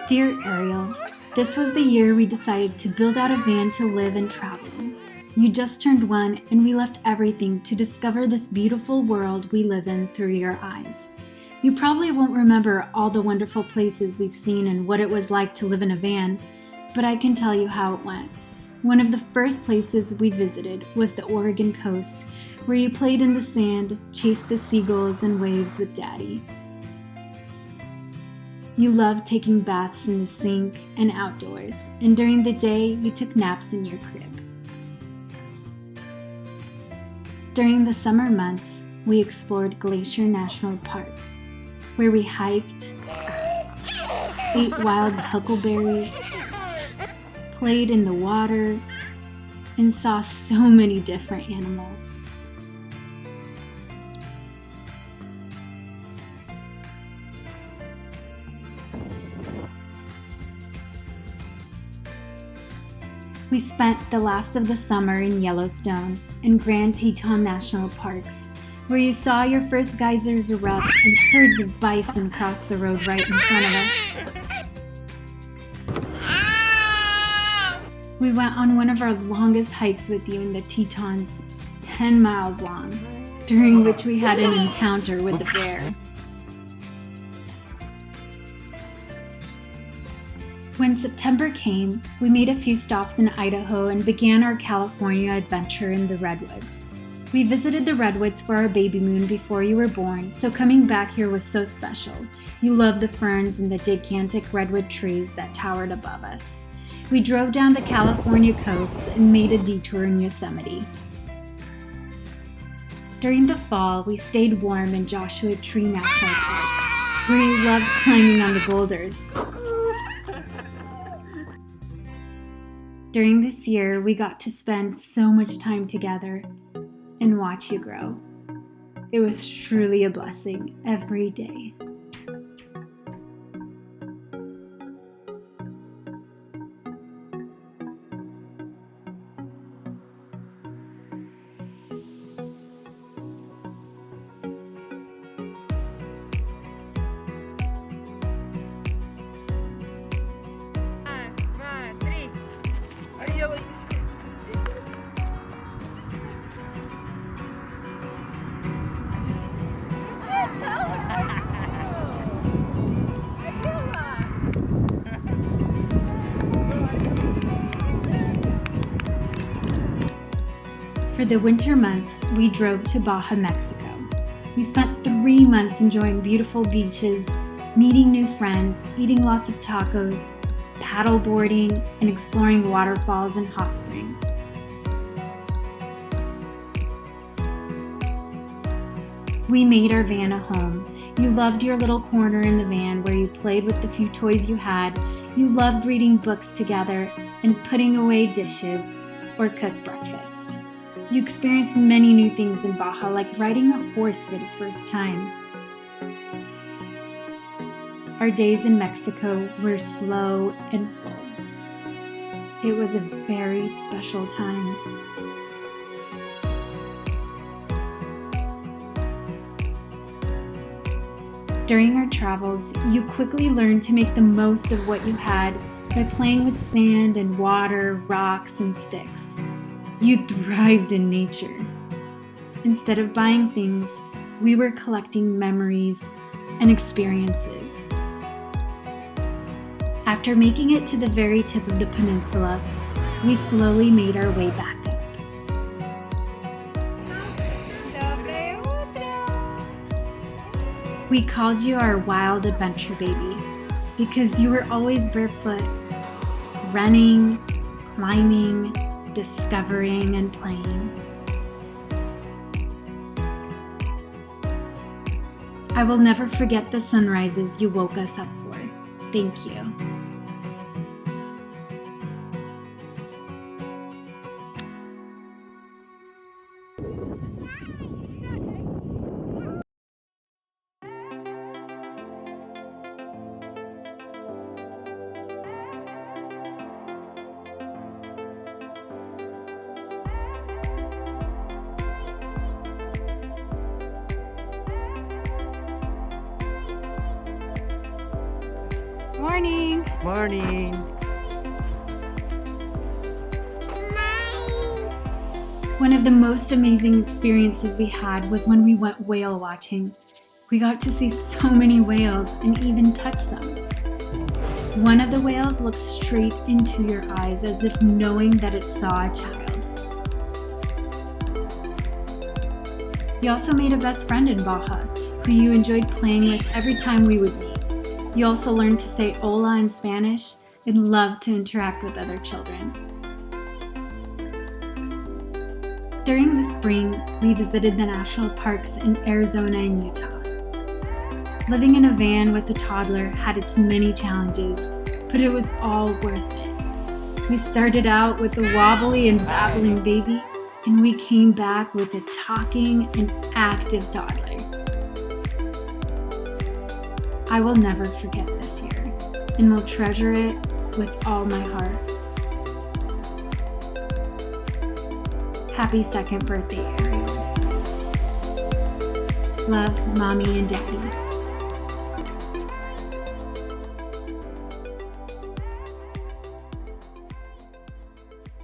Dear Ariel, this was the year we decided to build out a van to live and travel in. You just turned 1 and we left everything to discover this beautiful world we live in through your eyes. You probably won't remember all the wonderful places we've seen and what it was like to live in a van, but I can tell you how it went. One of the first places we visited was the Oregon coast, where you played in the sand, chased the seagulls and waves with Daddy. You loved taking baths in the sink and outdoors, and during the day you took naps in your crib. During the summer months, we explored Glacier National Park, where we hiked, ate wild huckleberries, played in the water, and saw so many different animals. We spent the last of the summer in Yellowstone and Grand Teton National Parks, where you saw your first geysers erupt and herds of bison cross the road right in front of us. We went on one of our longest hikes with you in the Tetons, 10 miles long, during which we had an encounter with a bear. When September came, we made a few stops in Idaho and began our California adventure in the Redwoods. We visited the Redwoods for our baby moon before you were born, so coming back here was so special. You loved the ferns and the gigantic redwood trees that towered above us. We drove down the California coast and made a detour in Yosemite. During the fall, we stayed warm in Joshua Tree National Park, where you loved climbing on the boulders. During this year, we got to spend so much time together and watch you grow. It was truly a blessing every day. For the winter months, we drove to Baja Mexico. We spent 3 months enjoying beautiful beaches, meeting new friends, eating lots of tacos, paddle boarding, and exploring waterfalls and hot springs. We made our van a home. You loved your little corner in the van where you played with the few toys you had. You loved reading books together and putting away dishes or cook breakfast. You experienced many new things in Baja, like riding a horse for the first time. Our days in Mexico were slow and full. It was a very special time. During our travels, you quickly learned to make the most of what you had by playing with sand and water, rocks, and sticks. You thrived in nature. Instead of buying things, we were collecting memories and experiences. After making it to the very tip of the peninsula, we slowly made our way back up. We called you our wild adventure baby because you were always barefoot, running, climbing, discovering, and playing. I will never forget the sunrises you woke us up for. Thank you. Morning. Morning. One of the most amazing experiences we had was when we went whale watching. We got to see so many whales and even touch some. One of the whales looked straight into your eyes as if knowing that it saw a child. You also made a best friend in Baja, who you enjoyed playing with every time we would meet. You also learned to say hola in Spanish and loved to interact with other children. During the spring, we visited the national parks in Arizona and Utah. Living in a van with a toddler had its many challenges, but it was all worth it. We started out with a wobbly and babbling baby, and we came back with a talking and active toddler. I will never forget this year, and will treasure it with all my heart. Happy second birthday, Ariel. Love, Mommy and Daddy.